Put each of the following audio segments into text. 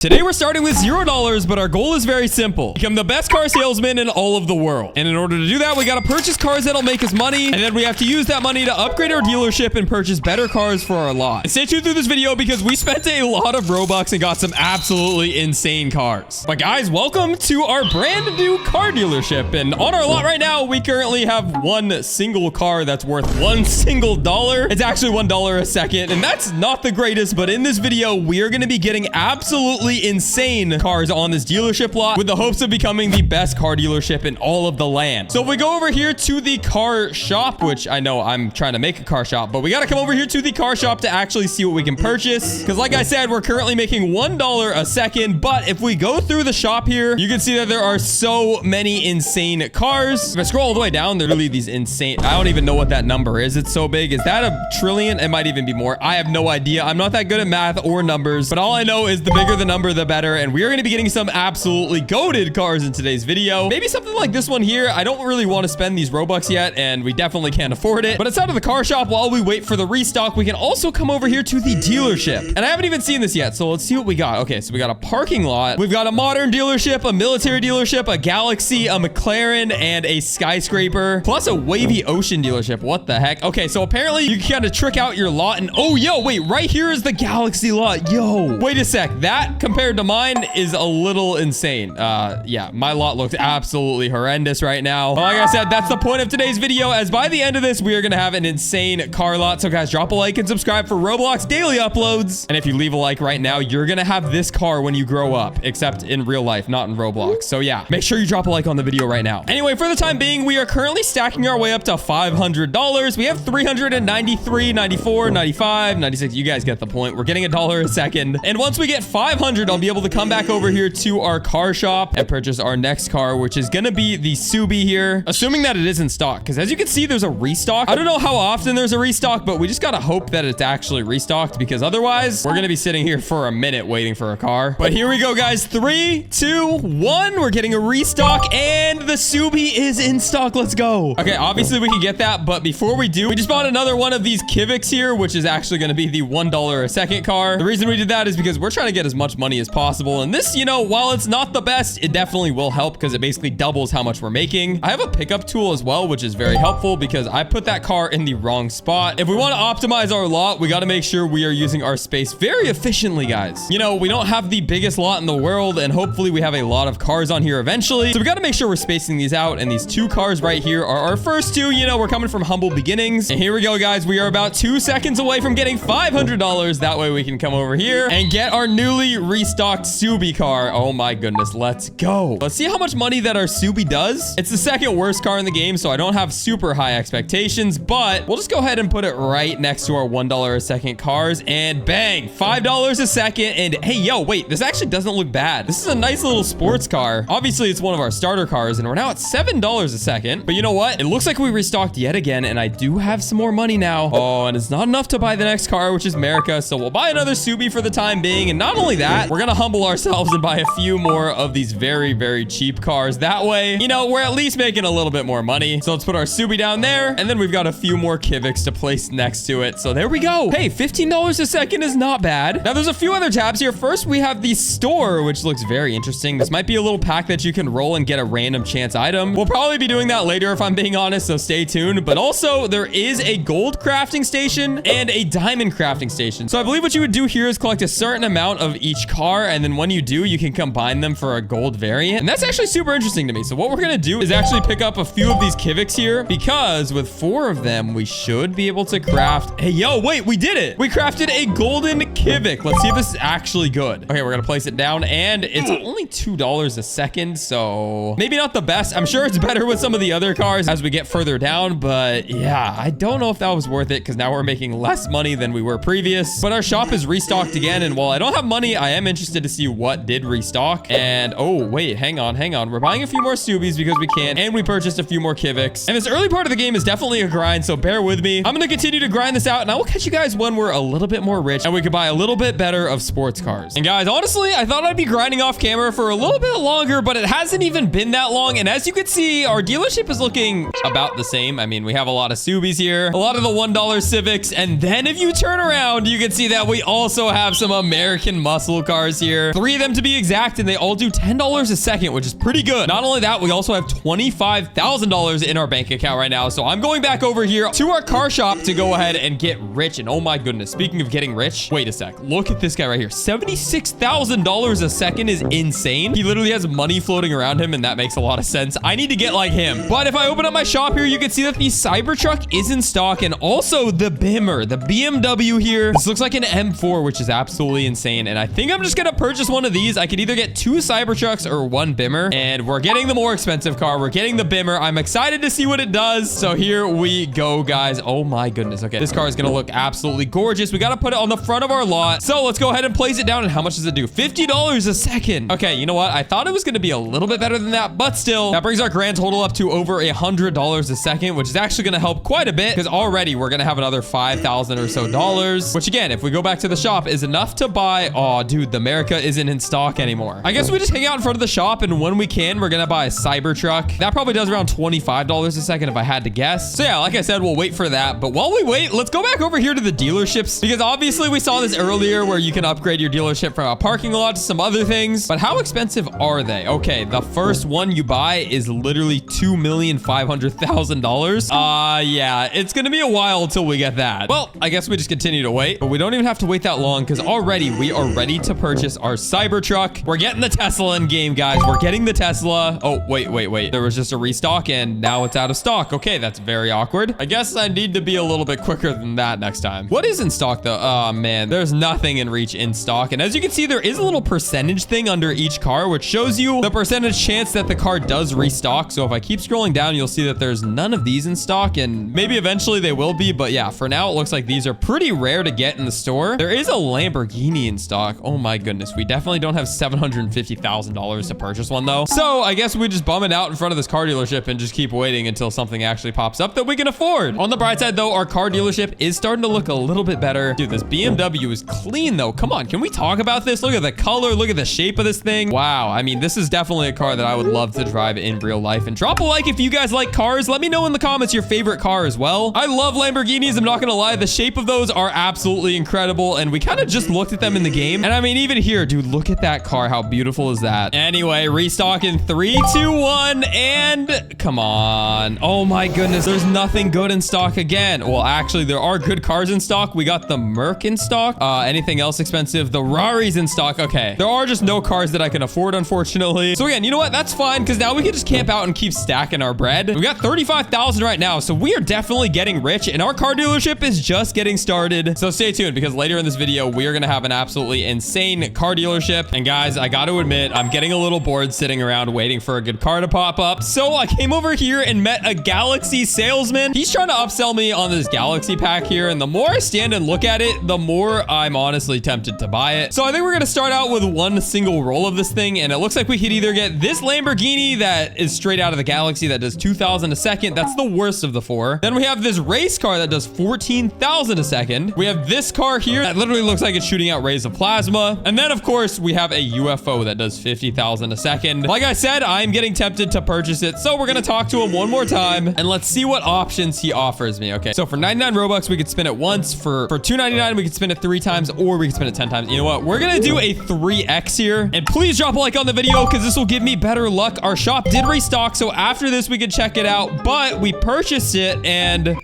Today we're starting with $0, but our goal is very simple. Become the best car salesman in all of the world. And in order to do that, we gotta purchase cars that'll make us money, and then we have to use that money to upgrade our dealership and purchase better cars for our lot. And stay tuned through this video because we spent a lot of Robux and got some absolutely insane cars. But guys, welcome to our brand new car dealership. And on our lot right now, we currently have one single car that's worth $1 single. It's actually $1 a second, and that's not the greatest, but in this video, we are gonna be getting absolutely insane cars on this dealership lot with the hopes of becoming the best car dealership in all of the land. So if we go over here to the car shop, which I know I'm trying to make a car shop, but we got to come over here to the car shop to actually see what we can purchase. Because like I said, we're currently making $1 a second. But if we go through the shop here, you can see that there are so many insane cars. If I scroll all the way down, there are really these insane, I don't even know what that number is. It's so big. Is that a trillion? It might even be more. I have no idea. I'm not that good at math or numbers, but all I know is the bigger the number, the better. And we are going to be getting some absolutely goated cars in today's video. Maybe something like this one here. I don't really want to spend these Robux yet, and we definitely can't afford it. But inside of the car shop, while we wait for the restock, we can also come over here to the dealership. And I haven't even seen this yet, so let's see what we got. Okay, so we got a parking lot. We've got a modern dealership, a military dealership, a Galaxy, a McLaren, and a skyscraper, plus a wavy ocean dealership. What the heck? Okay, so apparently you can kind of trick out your lot and... Oh, yo, wait, right here is the Galaxy lot. Yo, wait a sec. That compared to mine is a little insane. Yeah, my lot looks absolutely horrendous right now. But like I said, that's the point of today's video, as by the end of this, we are going to have an insane car lot. So guys, drop a like and subscribe for Roblox daily uploads. And if you leave a like right now, you're going to have this car when you grow up, except in real life, not in Roblox. So yeah, make sure you drop a like on the video right now. Anyway, for the time being, we are currently stacking our way up to $500. We have 393, 94, 95, 96. You guys get the point. We're getting $1 a second. And once we get 500, I'll be able to come back over here to our car shop and purchase our next car, which is gonna be the Subi here, assuming that it is in stock, because as you can see, there's a restock. I don't know how often there's a restock, but we just gotta hope that it's actually restocked, because otherwise we're gonna be sitting here for a minute waiting for a car. But here we go, guys. 3, 2, 1. We're getting a restock, and the Subi is in stock. Let's go. Okay, obviously we can get that, but before we do, we just bought another one of these Civics here, which is actually gonna be the $1 a second car. The reason we did that is because we're trying to get as much money as possible, and this, you know, while it's not the best, it definitely will help because it basically doubles how much we're making. I have a pickup tool as well, which is very helpful because I put that car in the wrong spot. If we want to optimize our lot, we got to make sure we are using our space very efficiently, guys. You know, we don't have the biggest lot in the world, and hopefully we have a lot of cars on here eventually. So we got to make sure we're spacing these out, and these two cars right here are our first two. You know, we're coming from humble beginnings. And here we go, guys. We are about 2 seconds away from getting $500. That way we can come over here and get our newly restocked Subi car. Oh my goodness, let's go. Let's see how much money that our Subi does. It's the second worst car in the game, so I don't have super high expectations, but we'll just go ahead and put it right next to our $1 a second cars, and bang, $5 a second. And hey, yo, wait, this actually doesn't look bad. This is a nice little sports car. Obviously, it's one of our starter cars, and we're now at $7 a second. But you know what? It looks like we restocked yet again, and I do have some more money now. Oh, and it's not enough to buy the next car, which is America, so we'll buy another Subi for the time being. And not only that, we're gonna humble ourselves and buy a few more of these very, very cheap cars. That way, you know, we're at least making a little bit more money. So let's put our Subi down there, and then we've got a few more Civics to place next to it. So there we go. Hey, $15 a second is not bad. Now, there's a few other tabs here. First, we have the store, which looks very interesting. This might be a little pack that you can roll and get a random chance item. We'll probably be doing that later if I'm being honest, so stay tuned. But also, there is a gold crafting station and a diamond crafting station. So I believe what you would do here is collect a certain amount of each car, and then when you do, you can combine them for a gold variant. And that's actually super interesting to me. So what we're gonna do is actually pick up a few of these Civics here, because with 4 of them, we should be able to craft... Hey, yo, wait, we did it. We crafted a golden Civic. Let's see if this is actually good. Okay, we're gonna place it down, and it's only $2 a second, so maybe not the best. I'm sure it's better with some of the other cars as we get further down, but yeah, I don't know if that was worth it, because now we're making less money than we were previous. But our shop is restocked again, and while I don't have money, I am interested to see what did restock. And oh wait, hang on, we're buying a few more Subis because we can, and we purchased a few more Civics. And this early part of the game is definitely a grind, so bear with me. I'm gonna continue to grind this out, and I will catch you guys when we're a little bit more rich and we can buy a little bit better of sports cars. And guys, honestly, I thought I'd be grinding off camera for a little bit longer, but it hasn't even been that long. And as you can see, our dealership is looking about the same. I mean, we have a lot of Subis here, a lot of the $1 Civics, and then if you turn around, you can see that we also have some American muscle cars. cars here. 3 of them to be exact, and they all do $10 a second, which is pretty good. Not only that, we also have $25,000 in our bank account right now. So I'm going back over here to our car shop to go ahead and get rich. And oh my goodness, speaking of getting rich, wait a sec. Look at this guy right here. $76,000 a second is insane. He literally has money floating around him, and that makes a lot of sense. I need to get like him. But if I open up my shop here, you can see that the Cybertruck is in stock, and also the Bimmer, the BMW here. This looks like an M4, which is absolutely insane. And I think I'm just gonna purchase one of these. I could either get 2 Cybertrucks or 1 Bimmer, and we're getting the more expensive car. We're getting the Bimmer. I'm excited to see what it does. So here we go, guys. Oh my goodness. Okay, this car is gonna look absolutely gorgeous. We gotta put it on the front of our lot. So let's go ahead and place it down. And how much does it do? $50 a second. Okay, you know what? I thought it was gonna be a little bit better than that, but still, that brings our grand total up to over $100 a second, which is actually gonna help quite a bit because already we're gonna have another $5,000 or so dollars, which again, if we go back to the shop, is enough to buy. Oh, dude, the America isn't in stock anymore. I guess we just hang out in front of the shop, and when we can, we're gonna buy a Cybertruck. That probably does around $25 a second if I had to guess. So yeah, like I said, we'll wait for that. But while we wait, let's go back over here to the dealerships, because obviously we saw this earlier where you can upgrade your dealership from a parking lot to some other things. But how expensive are they? Okay, the first one you buy is literally $2,500,000. Yeah, it's gonna be a while until we get that. Well, I guess we just continue to wait, but we don't even have to wait that long because already we are ready to purchase our Cybertruck. We're getting the Tesla in game, guys. We're getting the Tesla. Oh, wait. There was just a restock and now it's out of stock. Okay, that's very awkward. I guess I need to be a little bit quicker than that next time. What is in stock though? Oh man, there's nothing in Reach in stock. And as you can see, there is a little percentage thing under each car, which shows you the percentage chance that the car does restock. So if I keep scrolling down, you'll see that there's none of these in stock, and maybe eventually they will be. But yeah, for now, it looks like these are pretty rare to get in the store. There is a Lamborghini in stock. Oh my goodness. We definitely don't have $750,000 to purchase one though. So I guess we just bum it out in front of this car dealership and just keep waiting until something actually pops up that we can afford. On the bright side though, our car dealership is starting to look a little bit better. Dude, this BMW is clean though. Come on, can we talk about this? Look at the color, look at the shape of this thing. Wow, I mean, this is definitely a car that I would love to drive in real life. And drop a like if you guys like cars. Let me know in the comments your favorite car as well. I love Lamborghinis, I'm not gonna lie. The shape of those are absolutely incredible, and we kind of just looked at them in the game. And I mean, even here, dude, look at that car. How beautiful is that? Anyway, restock in 3, 2, 1, and come on. Oh my goodness, there's nothing good in stock again. Well, actually, there are good cars in stock. We got the Merc in stock. Anything else expensive? The Rari's in stock. Okay, there are just no cars that I can afford, unfortunately. So again, you know what? That's fine, because now we can just camp out and keep stacking our bread. We got 35,000 right now, so we are definitely getting rich, and our car dealership is just getting started. So stay tuned, because later in this video, we are going to have an absolutely insane car dealership. And guys, I got to admit, I'm getting a little bored sitting around waiting for a good car to pop up. So I came over here and met a Galaxy salesman. He's trying to upsell me on this Galaxy pack here, and the more I stand and look at it, the more I'm honestly tempted to buy it. So I think we're going to start out with one single roll of this thing, and it looks like we could either get this Lamborghini that is straight out of the Galaxy that does 2,000 a second. That's the worst of the 4. Then we have this race car that does 14,000 a second. We have this car here that literally looks like it's shooting out rays of plasma. And then of course we have a UFO that does 50,000 a second. Like I said, I'm getting tempted to purchase it. So we're going to talk to him one more time and let's see what options he offers me. Okay, so for 99 Robux, we could spin it once. For $2.99, we could spin it 3 times, or we could spin it 10 times. You know what? We're going to do a 3x here. And please drop a like on the video because this will give me better luck. Our shop did restock, so after this we could check it out, but we purchased it and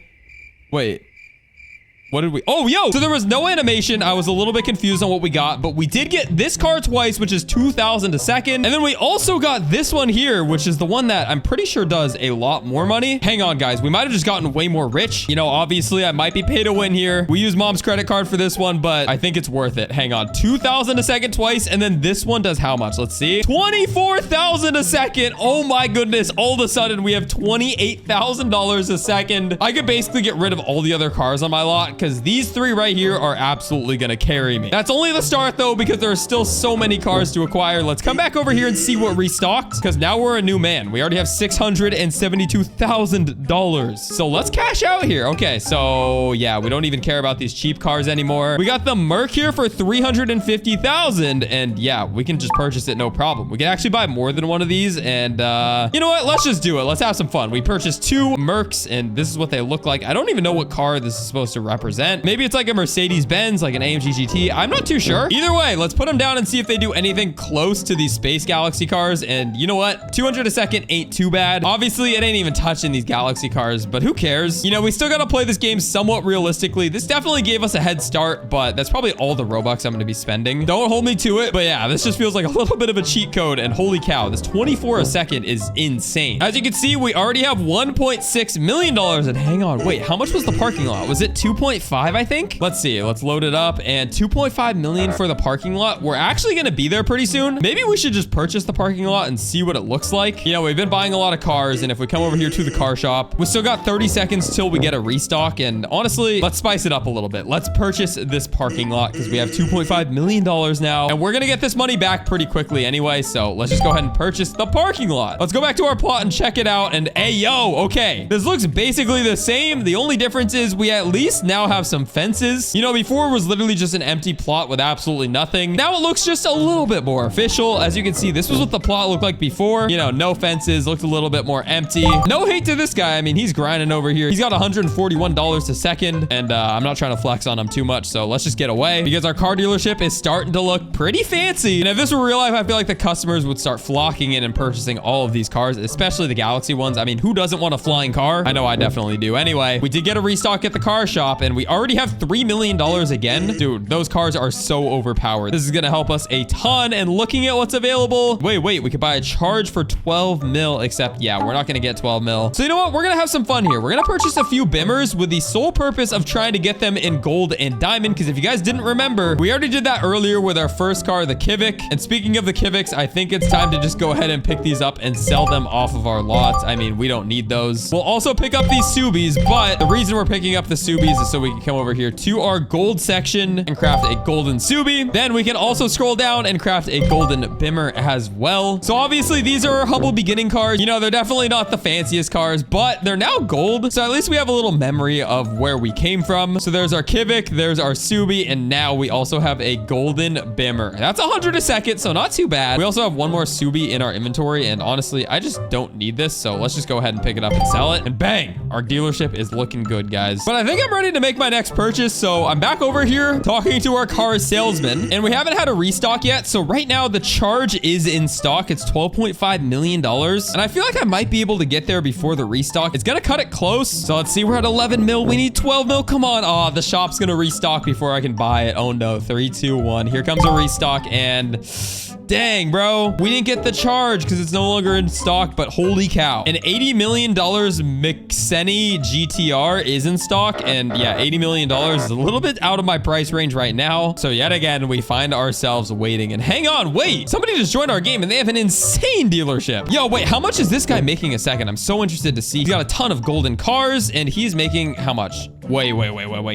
wait. What did we? Oh, yo. So there was no animation. I was a little bit confused on what we got, but we did get this car twice, which is 2,000 a second. And then we also got this one here, which is the one that I'm pretty sure does a lot more money. Hang on, guys. We might have just gotten way more rich. You know, obviously I might be pay to win here. We use mom's credit card for this one, but I think it's worth it. Hang on. 2,000 a second twice. And then this one does how much? Let's see. 24,000 a second. Oh my goodness. All of a sudden we have $28,000 a second. I could basically get rid of all the other cars on my lot, because these 3 right here are absolutely going to carry me. That's only the start though, because there are still so many cars to acquire. Let's come back over here and see what restocked, because now we're a new man. We already have $672,000. So let's cash out here. Okay, so yeah, we don't even care about these cheap cars anymore. We got the Merc here for 350,000, and yeah, we can just purchase it no problem. We can actually buy more than one of these, and you know what? Let's just do it. Let's have some fun. We purchased 2 Mercs, and this is what they look like. I don't even know what car this is supposed to represent. represent. Maybe it's like a Mercedes-Benz, like an AMG GT. I'm not too sure. Either way, let's put them down and see if they do anything close to these Space Galaxy cars. And you know what? 200 a second ain't too bad. Obviously, it ain't even touching these Galaxy cars, but who cares? You know, we still got to play this game somewhat realistically. This definitely gave us a head start, but that's probably all the Robux I'm going to be spending. Don't hold me to it, but yeah, this just feels like a little bit of a cheat code, and holy cow, this 24 a second is insane. As you can see, we already have $1.6 million, and hang on, wait, how much was the parking lot? Was it 2.5, I think? Let's see, let's load it up, and 2.5 million for the parking lot. We're actually going to be there pretty soon. Maybe we should just purchase the parking lot and see what it looks like. You know, we've been buying a lot of cars, and if we come over here to the car shop, we still got 30 seconds till we get a restock, and honestly, let's spice it up a little bit. Let's purchase this parking lot because we have $2.5 million now, and we're gonna get this money back pretty quickly anyway, so let's just go ahead and purchase the parking lot. Let's go back to our plot and check it out, and hey, yo, okay, this looks basically the same. The only difference is we at least now have some fences. You know, before it was literally just an empty plot with absolutely nothing. Now it looks just a little bit more official. As you can see, this was what the plot looked like before. You know, no fences, looked a little bit more empty. No hate to this guy. I mean, he's grinding over here. He's got $141 a second, and I'm not trying to flex on him too much, so let's just get away because our car dealership is starting to look pretty fancy. And if this were real life, I feel like the customers would start flocking in and purchasing all of these cars, especially the Galaxy ones. I mean, who doesn't want a flying car? I know I definitely do. Anyway, we did get a restock at the car shop, and we already have $3 million again. Dude, those cars are so overpowered. This is gonna help us a ton. And looking at what's available, wait, we could buy a charge for 12 mil, except yeah, we're not gonna get 12 mil. So you know what? We're gonna have some fun here. We're gonna purchase a few bimmers with the sole purpose of trying to get them in gold and diamond, because if you guys didn't remember, we already did that earlier with our first car, the Civic. And speaking of the Civics, I think it's time to just go ahead and pick these up and sell them off of our lots. I mean, we don't need those. We'll also pick up these Subies, but the reason we're picking up the Subies is so we can come over here to our gold section and craft a golden Subie. Then we can also scroll down and craft a golden Bimmer as well. So obviously these are our humble beginning cars. You know, they're definitely not the fanciest cars, but they're now gold. So at least we have a little memory of where we came from. So there's our Civic, there's our Subie, and now we also have a golden Bimmer. That's 100 a second, so not too bad. We also have one more Subie in our inventory, and honestly, I just don't need this. So let's just go ahead and pick it up and sell it. And bang, our dealership is looking good, guys. But I think I'm ready to make my next purchase. So I'm back over here talking to our car salesman, and we haven't had a restock yet. So right now the charge is in stock. It's $12.5 million. And I feel like I might be able to get there before the restock. It's gonna cut it close. So let's see, we're at 11 mil. We need 12 mil. Come on. Oh, the shop's gonna restock before I can buy it. Oh no, 3, 2, 1. Here comes a restock, and dang, bro, we didn't get the charge because it's no longer in stock, but holy cow. An $80 million McSenny GTR is in stock, and yeah, $80 million is a little bit out of my price range right now. So yet again, we find ourselves waiting, and hang on, wait, somebody just joined our game and they have an insane dealership. Yo, wait, how much is this guy making a second? I'm so interested to see. He's got a ton of golden cars, and he's making how much? Wait.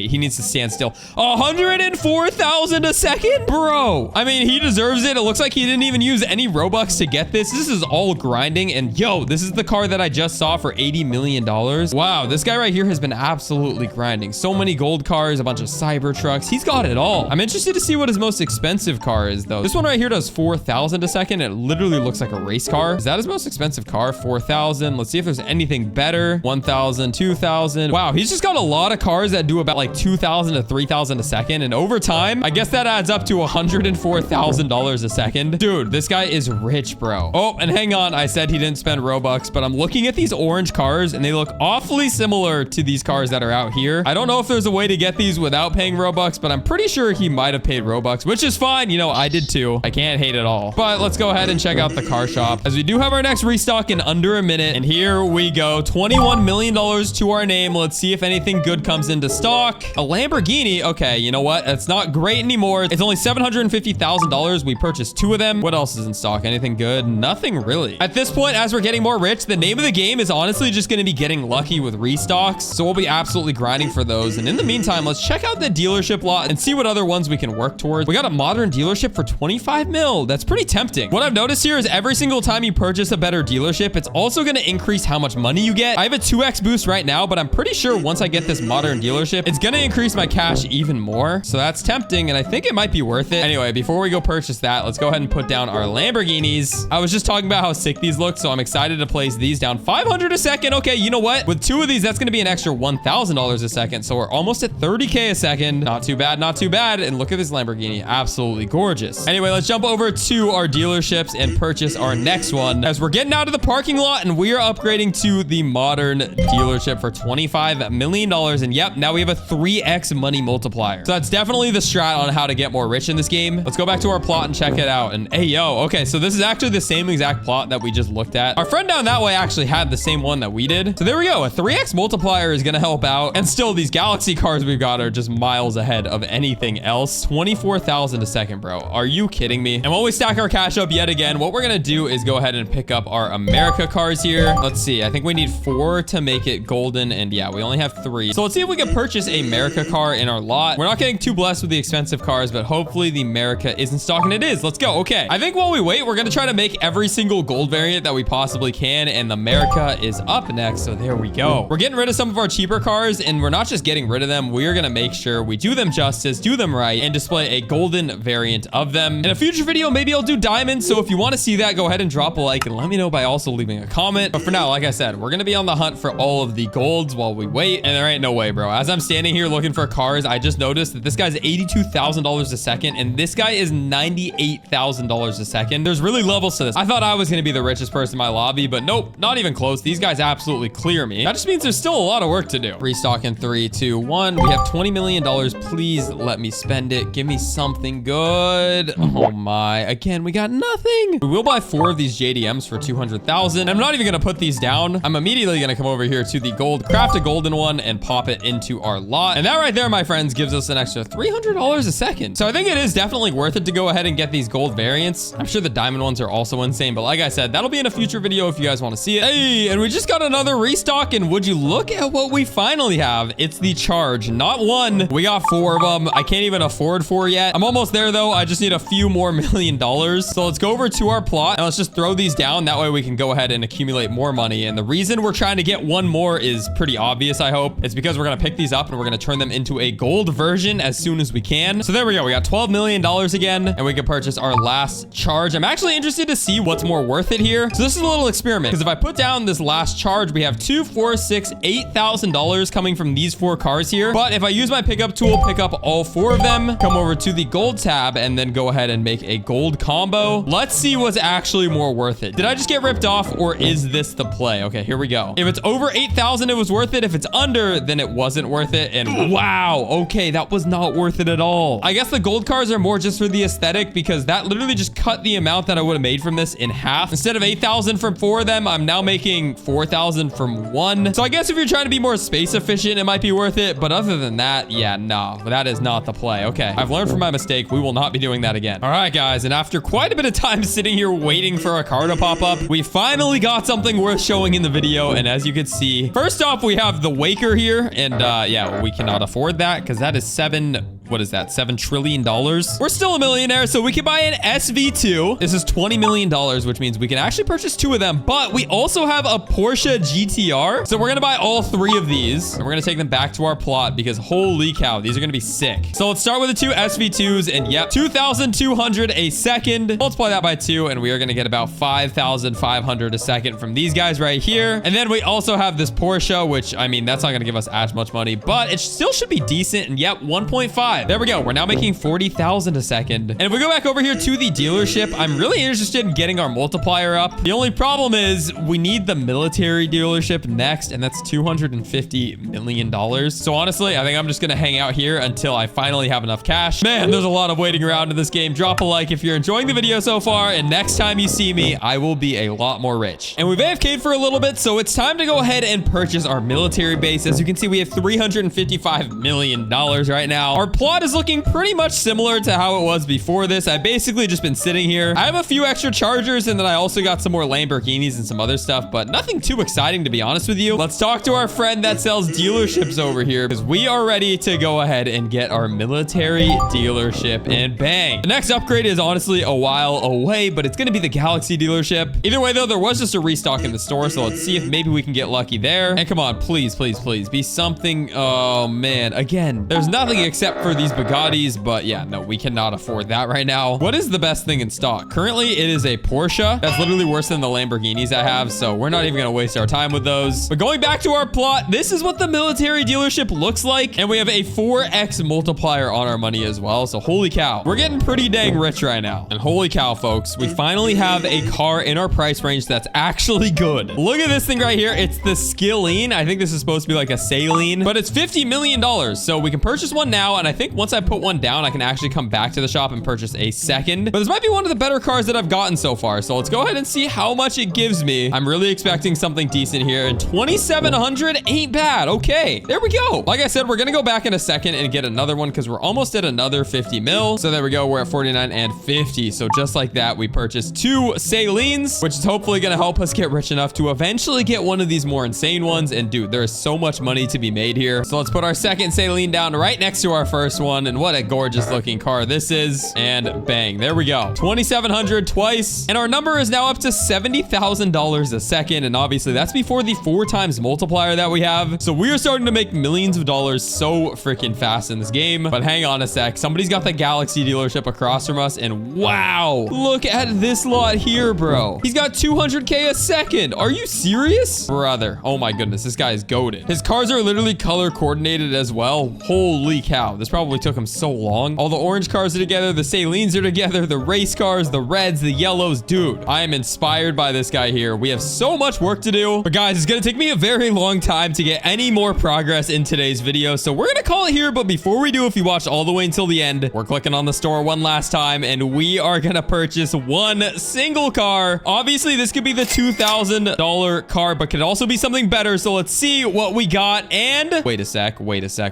He needs to stand still. 104,000 a second? Bro, I mean, he deserves it. It looks like he didn't even use any Robux to get this. This is all grinding. And yo, this is the car that I just saw for $80 million. Wow, this guy right here has been absolutely grinding. So many gold cars, a bunch of cyber trucks. He's got it all. I'm interested to see what his most expensive car is, though. This one right here does 4,000 a second. It literally looks like a race car. Is that his most expensive car? 4,000. Let's see if there's anything better. 1,000, 2,000. Wow, he's just got a lot of cars that do about like 2,000 to 3,000 a second. And over time, I guess that adds up to $104,000 a second. Dude, this guy is rich, bro. Oh, and hang on. I said he didn't spend Robux, but I'm looking at these orange cars and they look awfully similar to these cars that are out here. I don't know if there's a way to get these without paying Robux, but I'm pretty sure he might have paid Robux, which is fine. You know, I did too. I can't hate it all. But let's go ahead and check out the car shop as we do have our next restock in under a minute. And here we go. $21 million to our name. Let's see if anything good comes into stock. A Lamborghini. Okay, you know what? It's not great anymore. It's only $750,000. We purchased 2 of them. What else is in stock? Anything good? Nothing really. At this point, as we're getting more rich, the name of the game is honestly just going to be getting lucky with restocks. So we'll be absolutely grinding for those. And in the meantime, let's check out the dealership lot and see what other ones we can work towards. We got a modern dealership for 25 mil. That's pretty tempting. What I've noticed here is every single time you purchase a better dealership, it's also going to increase how much money you get. I have a 2x boost right now, but I'm pretty sure once I get this modern modern dealership, it's gonna increase my cash even more. So that's tempting, and I think it might be worth it. Anyway, before we go purchase that, let's go ahead and put down our Lamborghinis. I was just talking about how sick these look, so I'm excited to place these down. 500 a second. Okay, you know what? With 2 of these, that's gonna be an extra $1,000 a second. So we're almost at 30K a second. Not too bad, not too bad. And look at this Lamborghini. Absolutely gorgeous. Anyway, let's jump over to our dealerships and purchase our next one, as we're getting out of the parking lot and we are upgrading to the modern dealership for $25 million. And yep, now we have a 3x money multiplier. So that's definitely the strat on how to get more rich in this game. Let's go back to our plot and check it out. And hey, yo, okay, so this is actually the same exact plot that we just looked at. Our friend down that way actually had the same one that we did. So there we go. A 3x multiplier is gonna help out. And still, these Galaxy cars we've got are just miles ahead of anything else. 24,000 a second, bro. Are you kidding me? And while we stack our cash up yet again, what we're gonna do is go ahead and pick up our America cars here. Let's see. I think we need 4 to make it golden. And yeah, we only have 3. So let's see if we can purchase a America car in our lot. We're not getting too blessed with the expensive cars, but hopefully the America is in stock, and it is. Let's go. Okay. I think while we wait, we're gonna try to make every single gold variant that we possibly can, and the America is up next. So there we go. We're getting rid of some of our cheaper cars, and we're not just getting rid of them. We're gonna make sure we do them justice, do them right, and display a golden variant of them. In a future video, maybe I'll do diamonds. So if you want to see that, go ahead and drop a like and let me know by also leaving a comment. But for now, like I said, we're gonna be on the hunt for all of the golds while we wait, and there ain't no way, bro. As I'm standing here looking for cars, I just noticed that this guy's $82,000 a second, and this guy is $98,000 a second. There's really levels to this. I thought I was gonna be the richest person in my lobby, but nope, not even close. These guys absolutely clear me. That just means there's still a lot of work to do. Restock in 3, 2, 1. We have $20 million. Please let me spend it. Give me something good. Oh my. Again, we got nothing. We will buy 4 of these JDMs for 200,000. I'm not even gonna put these down. I'm immediately gonna come over here to the gold, craft a golden one, and pop it into our lot. And that right there, my friends, gives us an extra $300 a second. So I think it is definitely worth it to go ahead and get these gold variants. I'm sure the diamond ones are also insane, but like I said, that'll be in a future video if you guys want to see it. Hey, and we just got another restock, and would you look at what we finally have? It's the charge, not 1. We got 4 of them. I can't even afford 4 yet. I'm almost there though. I just need a few more $1 million. So let's go over to our plot and let's just throw these down. That way we can go ahead and accumulate more money. And the reason we're trying to get 1 more is pretty obvious, I hope. It's because we're going to pick these up and we're going to turn them into a gold version as soon as we can. So there we go. We got $12 million again, and we can purchase our last charge. I'm actually interested to see what's more worth it here. So this is a little experiment, because if I put down this last charge, we have $2, $4, $6, $8,000 coming from these 4 cars here. But if I use my pickup tool, pick up all 4 of them, come over to the gold tab, and then go ahead and make a gold combo. Let's see what's actually more worth it. Did I just get ripped off, or is this the play? Okay, here we go. If it's over 8,000, it was worth it. If it's under, then it wasn't worth it. And wow, okay, that was not worth it at all. I guess the gold cars are more just for the aesthetic, because that literally just cut the amount that I would have made from this in half. Instead of 8,000 from 4 of them, I'm now making 4,000 from 1. So I guess if you're trying to be more space efficient, it might be worth it. But other than that, yeah, no, that is not the play. Okay, I've learned from my mistake. We will not be doing that again. All right, guys, and after quite a bit of time sitting here waiting for a car to pop up, we finally got something worth showing in the video. And as you can see, first off, we have the Waker here, and yeah, we cannot afford that because that is $7 trillion. We're still a millionaire, so we can buy an SV2. This is $20 million, which means we can actually purchase 2 of them, but we also have a Porsche GTR. So we're gonna buy all 3 of these, and we're gonna take them back to our plot because holy cow, these are gonna be sick. So let's start with the 2 SV2s, and yep, 2,200 a second. Multiply that by 2, and we are gonna get about 5,500 a second from these guys right here. And then we also have this Porsche, which, I mean, that's not gonna give us as much money, but it still should be decent, and yep, 1.5. There we go. We're now making 40,000 a second. And if we go back over here to the dealership, I'm really interested in getting our multiplier up. The only problem is we need the military dealership next, and that's $250 million. So honestly, I think I'm just going to hang out here until I finally have enough cash. Man, there's a lot of waiting around in this game. Drop a like if you're enjoying the video so far, and next time you see me, I will be a lot more rich. And we've AFK'd for a little bit, so it's time to go ahead and purchase our military base. As you can see, we have $355 million right now. Our plot is looking pretty much similar to how it was before this. I've basically just been sitting here. I have a few extra chargers, and then I also got some more Lamborghinis and some other stuff, but nothing too exciting, to be honest with you. Let's talk to our friend that sells dealerships over here, because we are ready to go ahead and get our military dealership, and bang. The next upgrade is honestly a while away, but it's going to be the Galaxy dealership. Either way, though, there was just a restock in the store, so let's see if maybe we can get lucky there. And come on, please, please, please be something. Oh, man. Again, there's nothing except for these Bugattis, but yeah, no, we cannot afford that right now. What is the best thing in stock? Currently, it is a Porsche. That's literally worse than the Lamborghinis I have, so we're not even going to waste our time with those. But going back to our plot, this is what the military dealership looks like, and we have a 4x multiplier on our money as well, so holy cow. We're getting pretty dang rich right now. And holy cow, folks, we finally have a car in our price range that's actually good. Look at this thing right here. It's the Skilline. I think this is supposed to be like a saline, but it's $50 million. So we can purchase one now, and I think once I put one down, I can actually come back to the shop and purchase a second. But this might be one of the better cars that I've gotten so far. So let's go ahead and see how much it gives me. I'm really expecting something decent here, and 2,700 ain't bad. Okay, there we go. Like I said, we're gonna go back in a second and get another one because we're almost at another 50 mil. So there we go. We're at 49 and 50. So just like that, we purchased 2 salines, which is hopefully gonna help us get rich enough to eventually get one of these more insane ones. And dude, there is so much money to be made here. So let's put our second saline down right next to our first one. And what a gorgeous looking car this is. And bang, there we go. 2,700 twice. And our number is now up to $70,000 a second. And obviously that's before the 4 times multiplier that we have. So we are starting to make millions of dollars so freaking fast in this game. But hang on a sec. Somebody's got the Galaxy dealership across from us. And wow, look at this lot here, bro. He's got 200K a second. Are you serious? Brother, oh my goodness, this guy is goated. His cars are literally color coordinated as well. Holy cow, this probably took him so long. All the orange cars are together, the salines are together, the race cars, the reds, the yellows. Dude, I am inspired by this guy here. We have so much work to do, but guys, it's gonna take me a very long time to get any more progress in today's video, so we're gonna call it here. But before we do, if you watched all the way until the end, we're clicking on the store one last time, and we are gonna purchase one single car. Obviously, this could be the $2,000 car, but could also be something better. So let's see what we got. And wait a sec.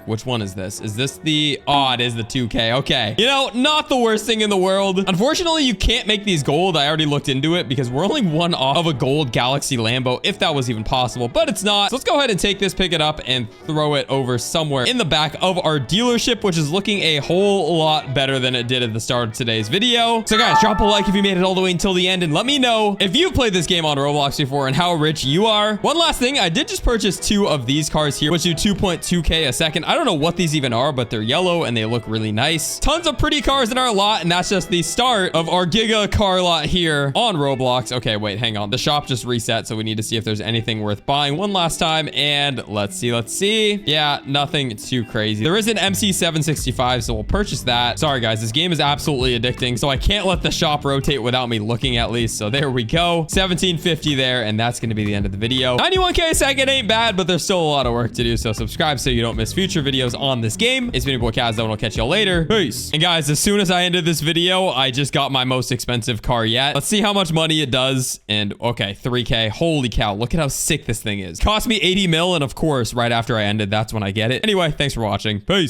Which one is this? Is this the... Oh, it is the 2K. Okay. You know, not the worst thing in the world. Unfortunately, you can't make these gold. I already looked into it because we're only one off of a gold Galaxy Lambo, if that was even possible, but it's not. So let's go ahead and take this, pick it up, and throw it over somewhere in the back of our dealership, which is looking a whole lot better than it did at the start of today's video. So guys, drop a like if you made it all the way until the end, and let me know if you've played this game on Roblox before and how rich you are. One last thing, I did just purchase 2 of these cars here, which do 2.2K a second. I don't know what these even are, but they're yellow and they look really nice. Tons of pretty cars in our lot, and that's just the start of our Giga car lot here on Roblox. Okay, wait, hang on. The shop just reset, so we need to see if there's anything worth buying one last time. And let's see. Yeah, nothing too crazy. There is an MC765, so we'll purchase that. Sorry, guys, this game is absolutely addicting, so I can't let the shop rotate without me looking at least. So there we go. 1750 there, and that's going to be the end of the video. 91K a second ain't bad, but there's still a lot of work to do, so subscribe so you don't miss future videos on this game. It's been your boy Kaz, and I'll catch y'all later. Peace. And guys, as soon as I ended this video, I just got my most expensive car yet. Let's see how much money it does. And okay, 3K. Holy cow, look at how sick this thing is. Cost me 80 mil, and of course, right after I ended, that's when I get it. Anyway, thanks for watching. Peace.